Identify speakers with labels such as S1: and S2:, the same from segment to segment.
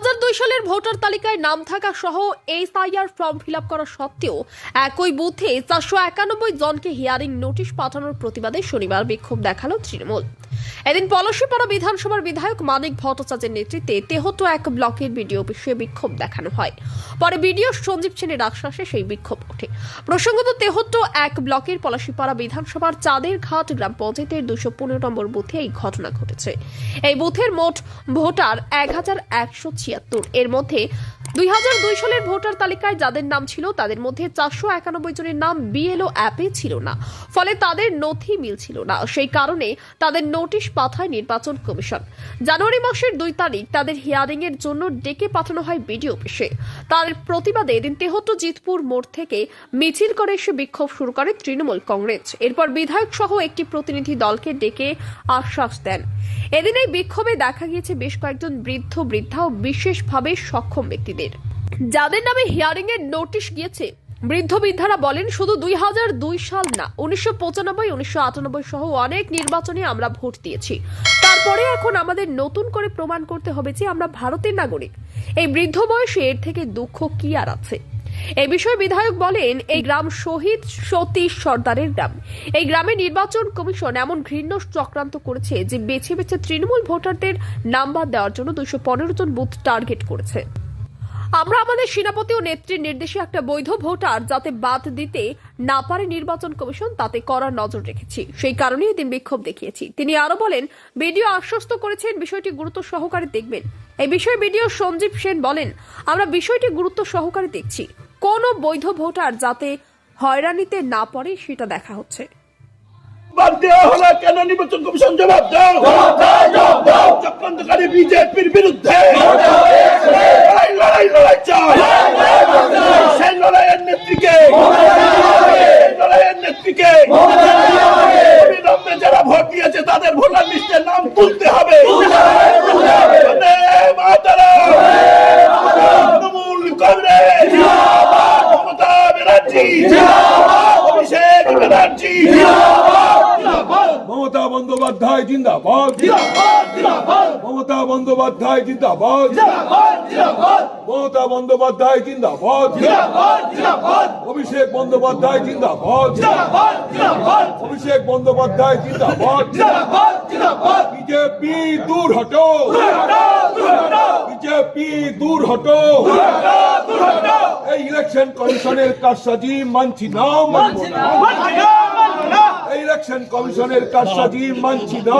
S1: 2002 সালের ভোটার তালিকায় নাম থাকা সহ এসআইআর ফর্ম ফিল আপ করা সত্ত্বেও একই বুথে 491 জনকে হিয়ারিং নোটিশ পাঠানোর প্রতিবাদে শনিবার বিক্ষোভ দেখালো তৃণমূল। এদিন পলাশীপাড়া বিধানসভার বিধায়ক মানিক ভট্টাচার্যের নেতৃত্বে তেহট্ট এক ব্লকের বিডিও অফিসে বিক্ষোভ দেখানো হয়। পরে বিডিও সঞ্জীব সেনের আশ্বাসে সেই বিক্ষোভ ওঠে। প্রসঙ্গত তেহট্ট এক ব্লকের পলাশীপাড়া বিধানসভার চাঁদের ঘাট গ্রাম পঞ্চায়েতের 215 নম্বর বুথে এই ঘটনা ঘটেছে। এই বুথের মোট ভোটার 1176। এর মধ্যে 2002 সালের ভোটার তালিকায় যাদের নাম ছিল তাদের মধ্যে 491 জনের নাম বিএলও অ্যাপে ছিল না, ফলে তাদের নথি মিলছিল না। সেই কারণে তাদের নোটিশ পাঠায় নির্বাচন কমিশন। জানুয়ারি মাসের 2 তারিখ তাদের হিয়ারিং এর জন্য ডেকে পাঠানো হয় বিডিও অফিসে। তার প্রতিবাদে এদিন তেহট্ট জিতপুর মোড় থেকে মিছিল করে এসে বিক্ষোভ শুরু করে তৃণমূল কংগ্রেস। এরপর বিধায়ক সহ একটি প্রতিনিধি দলকে ডেকে আশ্বাস দেন। এদিন এই বিক্ষোভে দেখা গিয়েছে বেশ কয়েকজন বৃদ্ধ বৃদ্ধা ও বিশেষভাবে সক্ষম ব্যক্তিদের, যাদের নামে হিয়ারিং এর নোটিশ গিয়েছে। বৃদ্ধ বৃদ্ধারা বলেন, শুধু 2002 সাল না, 1995, 1998 সহ অনেক নির্বাচনে আমরা ভোট দিয়েছি। তারপরে এখন আমাদের নতুন করে প্রমাণ করতে হবে যে আমরা ভারতের নাগরিক। এই বৃদ্ধ বয়সে এর থেকে দুঃখ কি আর আছে। এই বিষয়ে বিধায়ক বলেন, এই গ্রাম শহীদ সতীশ সর্দারের গ্রাম। এই গ্রামে নির্বাচন কমিশন এমন ঘৃণ্য চক্রান্ত করেছে যে বেছে বেছে তৃণমূল ভোটারদের নাম্বার দেওয়ার জন্য 215 জন বুথ টার্গেট করেছে। আমরা আমাদের সেনাপতি ও নেত্রীর নির্দেশে একটা বৈধ ভোটার যাতে বাদ দিতে না পারে নির্বাচন কমিশন, তাতে কড়া নজর রেখেছি। সেই কারণেই এদিন বিক্ষোভ দেখিয়েছি। তিনি আরো বলেন, বিডিও আশ্বস্ত করেছেন বিষয়টি গুরুত্ব সহকারে দেখবেন। এই বিষয়ে বিডিও সঞ্জীব সেন বলেন, আমরা বিষয়টি গুরুত্ব সহকারে দেখছি। কোন বৈধ ভোটার যাতে হয়রানিতে না পড়ে সেটা দেখা হচ্ছে।
S2: বাদ দেওয়া হলো কেন? নির্বাচন কমিশন জবাব দাও। চক্রান্তকারী বিজেপির বিরুদ্ধে লড়াই চাই। সেই লড়াইয়ের নেত্রীকে অবিলম্বে যারা ভোট দিয়েছে তাদের ভোটার লিস্টে নাম তুলতে হবে। তৃণমূল কংগ্রেস, মমতা ব্যানার্জি, অভিষেক ব্যানার্জি, মমতা বন্দ্যোপাধ্যায় জিন্দাবাদ, মমতা বন্দ্যোপাধ্যায় জিন্দাবাদ, মমতা বন্দ্যোপাধ্যায় জিন্দাবাদ, অভিষেক বন্দ্যোপাধ্যায় জিন্দাবাদ, অভিষেক বন্দ্যোপাধ্যায় জিন্দাবাদ। বিজেপি দূর হটো, বিজেপি দূর হটো। এই ইলেকশন কমিশনের কারসাজি মানছি না, মানব না। এই ইলেকশন কমিশনের কারসাজি মানছি না,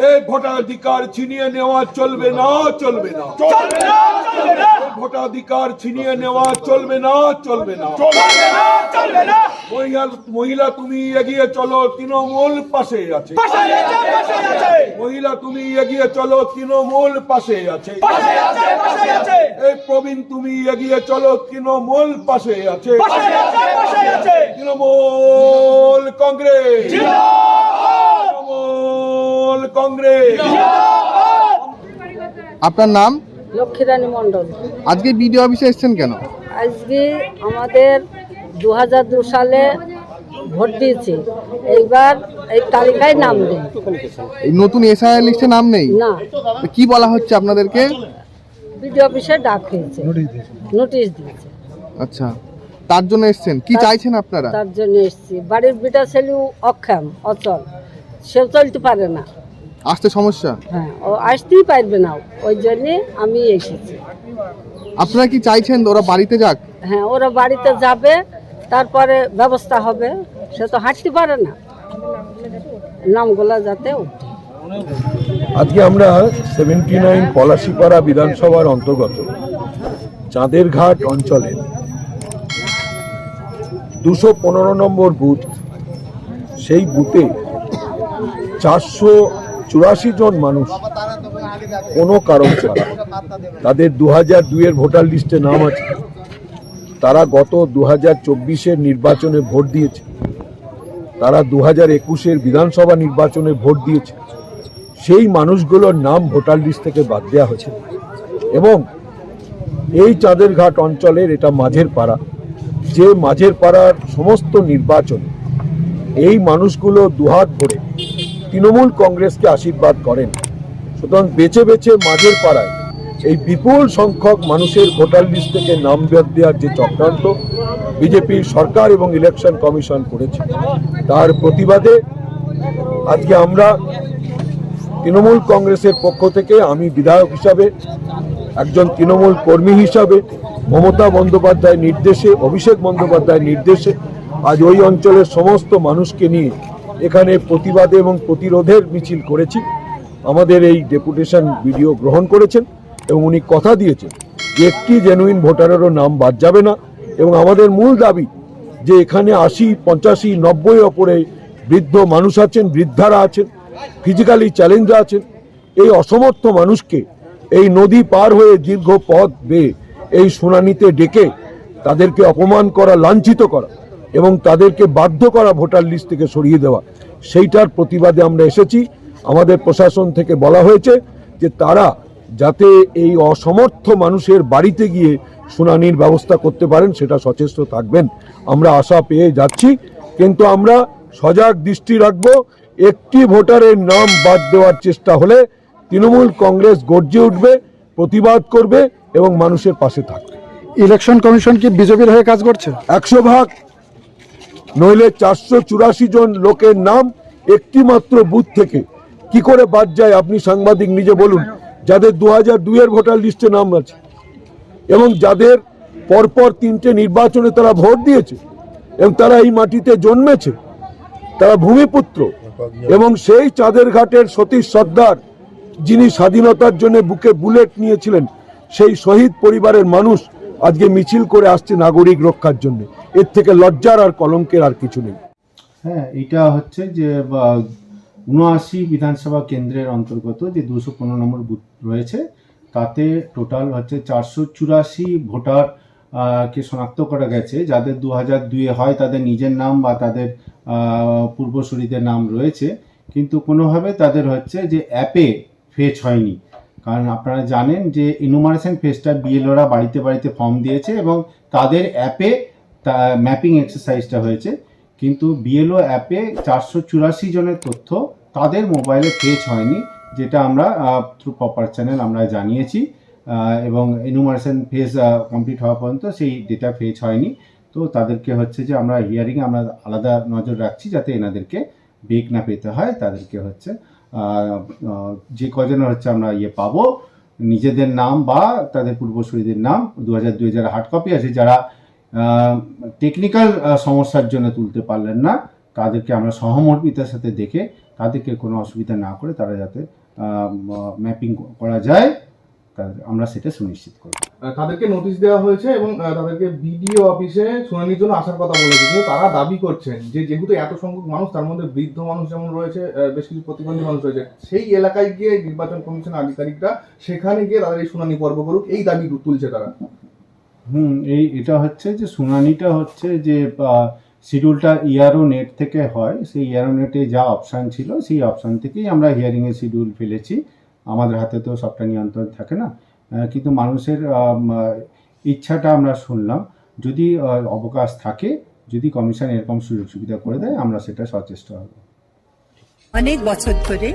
S2: এই ভোটাধিকার ছিনিয়ে নেওয়া চলবে না, চলবে না। ভোটাধিকার ছিনিয়ে নেওয়া চলবে না, চলবে না। মহিলা তুমি এগিয়ে চলো, তৃণমূল পাশে আছে। মহিলা তুমি এগিয়ে চলো, তৃণমূল পাশে আছে। এই প্রবীণ তুমি এগিয়ে চলো, তৃণমূল পাশে আছে। তৃণমূল কংগ্রেস, তৃণমূল কংগ্রেস।
S3: আপনার নাম?
S4: লক্ষ্মীরানী মন্ডল।
S3: আজকে বিডিও অফিসে এসেছেন কেন?
S4: আজকে আমাদের 2002 সালে ভোট দিয়েছি, এইবার এই তালিকায় নাম নেই।
S3: এই নতুন এসআইআর লিস্টে নাম নেই
S4: না।
S3: তো কি বলা হচ্ছে আপনাদেরকে?
S4: বিডিও অফিসে ডাক হয়েছে, নোটিশ দিয়েছে।
S3: আচ্ছা, তার জন্য এসেছেন? কি চাইছেন আপনারা?
S4: তার জন্য এসেছি। বাড়ির বিটা ছেলে অক্ষম, অচল, সেও চলতে পারে না।
S3: আসতে সমস্যা?
S4: হ্যাঁ, ও আসতেই পারবে না, ওই জন্যে আমি এসেছি।
S3: আপনারা কি চাইছেন ওরা বাড়িতে যাক?
S4: হ্যাঁ, ওরা বাড়িতে যাবে, তারপরে ব্যবস্থা হবে। সে তো হাঁটতে পারে না, নামগুলা যাতে উঠে।
S2: আজকে আমরা 79 পলাশীপাড়া বিধানসভার অন্তর্গত চাঁদের ঘাট অঞ্চলের 215 নম্বর বুথ, সেই বুথে 484 জন মানুষ কোনো কারণ ছাড়া, তাদের 2002 ভোটার লিস্টে নাম আছে, তারা গত 2024 নির্বাচনে ভোট দিয়েছে, তারা 2021 বিধানসভা নির্বাচনে ভোট দিয়েছে। সেই মানুষগুলোর নাম ভোটার লিস্ট থেকে বাদ দেওয়া হয়েছে। এবং এই চাঁদের ঘাট অঞ্চলের এটা মাঝের পাড়া, যে মাঝের পাড়ার সমস্ত নির্বাচনে এই মানুষগুলো দুহাত ভরে তৃণমূল কংগ্রেসকে আশীর্বাদ করেন। সুতরাং বেছে বেছে মাঝের পাড়ায় এই বিপুল সংখ্যক মানুষের ভোটার লিস্ট থেকে নাম বাদ দেওয়ার যে চক্রান্ত বিজেপির সরকার এবং ইলেকশন কমিশন করেছে, তার প্রতিবাদে আজকে আমরা তৃণমূল কংগ্রেসের পক্ষ থেকে, আমি বিধায়ক হিসাবে, একজন তৃণমূল কর্মী হিসাবে, মমতা বন্দ্যোপাধ্যায়ের নির্দেশে, অভিষেক বন্দ্যোপাধ্যায়ের নির্দেশে আজ ওই অঞ্চলের সমস্ত মানুষকে নিয়ে এখানে প্রতিবাদে এবং প্রতিরোধের মিছিল করেছি। আমাদের এই ডেপুটেশন ভিডিও গ্রহণ করেছেন এবং উনি কথা দিয়েছেন যে একটি জেনুইন ভোটারেরও নাম বাদ যাবে না। এবং আমাদের মূল দাবি যে এখানে 80, 85, 90 ওপরে বৃদ্ধ মানুষ আছেন, বৃদ্ধারা আছেন, ফিজিক্যালি চ্যালেঞ্জ আছেন। এই অসমর্থ মানুষকে এই নদী পার হয়ে দীর্ঘ পথ বেয়ে এই শুনানিতে ডেকে তাদেরকে অপমান করা, লাঞ্ছিত করা এবং তাদেরকে বাধ্য করা ভোটার লিস্ট থেকে সরিয়ে দেওয়া, সেইটার প্রতিবাদে আমরা এসেছি। আমাদের প্রশাসন থেকে বলা হয়েছে যে তারা যাতে এই অসমর্থ মানুষের বাড়িতে গিয়ে শুনানির ব্যবস্থা করতে পারেন সেটা সচেষ্ট থাকবেন। আমরা আশা পেয়ে যাচ্ছি, কিন্তু আমরা সজাগ দৃষ্টি রাখবো। একটি ভোটারের নাম বাদ দেওয়ার চেষ্টা হলে তৃণমূল কংগ্রেস গর্জে উঠবে, প্রতিবাদ করবে এবং মানুষের পাশে থাকবে।
S5: ইলেকশন কমিশন কি বিজেপির হয়ে কাজ করছে?
S2: 100%, নইলে 484 জন লোকের নাম একটি মাত্র বুথ থেকে কি করে বাদ যায়? আপনি সাংবাদিক নিজে বলুন, যাদের 2002 ভোটার লিস্টে নাম আছে এবং যাদের পরপর 3টে নির্বাচনে তারা ভোট দিয়েছে এবং তারা এই মাটিতে জন্মেছে, তারা ভূমিপুত্র। এবং সেই চাঁদের ঘাটের সতীশ সর্দার, যিনি স্বাধীনতার জন্য বুকে বুলেট নিয়েছিলেন, সেই শহীদ পরিবারের মানুষ আজকে মিছিল করে আসছে নাগরিক রক্ষার জন্য। এর থেকে লজ্জার আর কলঙ্কের আর কিছু নেই।
S6: হ্যাঁ, এটা হচ্ছে যে 79 বিধানসভা কেন্দ্রের অন্তর্গত যে 215 নম্বর বুথ রয়েছে, তাতে টোটাল হচ্ছে 484 ভোটার কে শনাক্ত করা গেছে, যাদের 2002 হয় তাদের নিজের নাম বা তাদের পূর্বসূরীদের নাম রয়েছে, কিন্তু কোনোভাবে তাদের হচ্ছে যে অ্যাপে ফেচ হয়নি। কারণ আপনারা জানেন যে ইনুমারেশন ফেজটা বিএলওরা বাড়িতে বাড়িতে ফর্ম দিয়েছে এবং তাদের অ্যাপে ম্যাপিং এক্সারসাইজটা হয়েছে, কিন্তু বিএলও অ্যাপে 484 জনের তথ্য তাদের মোবাইলে ফেচ হয়নি, যেটা আমরা থ্রু প্রপার চ্যানেল আমরা জানিয়েছি এবং এনুমারেশন ফেজ কমপ্লিট হওয়া পর্যন্ত সেই ডেটা ফেচ হয়নি। তো তাদেরকে হচ্ছে যে আমরা হিয়ারিংয়ে আমরা আলাদা নজর রাখছি যাতে এনাদেরকে বেগ না পেতে হয়। তাদেরকে হচ্ছে যে কজনের হচ্ছে আমরা পাবো নিজেদের নাম বা তাদের পূর্বসূরীদের নাম 2002 যারা হার্ড কপি আছে, যারা টেকনিক্যাল সমস্যার জন্য তুলতে পারলেন না, তাদেরকে আমরা সহমর্মিতার সাথে দেখে তাদেরকে কোনো অসুবিধা না করে তারা যাতে ম্যাপিং করা যায়, আমরা সেটা সুনিশ্চিত করব।
S3: তাদেরকে নোটিশ দেওয়া হয়েছে এবং তাদেরকে বিডিও অফিসে শুনানির জন্য আসার কথা বলেছে, কিন্তু তারা দাবি করছেন যে যেহেতু এত সংখ্যক মানুষ, তার মধ্যে বৃদ্ধ মানুষ যেমন রয়েছে, বেশ কিছু প্রতিবন্ধী মানুষ রয়েছে, সেই এলাকায় গিয়ে নির্বাচন কমিশন আধিকারিকরা সেখানে গিয়ে তাদের এই শুনানি পর্ব করুক, এই দাবি তুলছে তারা।
S6: এটা হচ্ছে যে শুনানিটা হচ্ছে যে শিডিউলটা ইআরও নেট থেকে হয়, সেই ইআরও নেটে যা অপশান ছিল সেই অপশান থেকেই আমরা হিয়ারিংয়ের শিডিউল ফেলেছি। আমাদের হাতে তো সবটা নিয়ন্ত্রণ থাকে না, কিন্তু মানুষের ইচ্ছাটা আমরা শুনলাম। যদি অবকাশ থাকে, যদি কমিশন এরকম সুযোগ সুবিধা করে দেয়, আমরা সেটা সচেষ্ট হব।
S7: অনেক বছর ধরে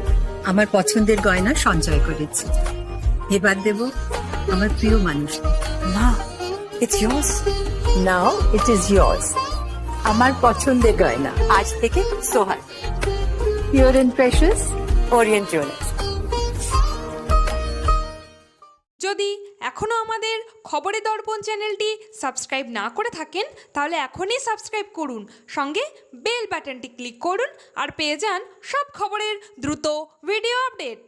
S7: আমার পছন্দের গয়না সঞ্চয় করেছি, এবার দেব আমার প্রিয় মানুষ। না, it's yours. Now it is yours. আমার পছন্দের গয়না আজ থেকে Sohag, pure and precious, Orient jewellers.
S8: যদি এখনও আমাদের খবরের দর্পণ চ্যানেলটি সাবস্ক্রাইব না করে থাকেন, তাহলে এখনই সাবস্ক্রাইব করুন, সঙ্গে বেল বাটনটি ক্লিক করুন আর পেয়ে যান সব খবরের দ্রুত ভিডিও আপডেট।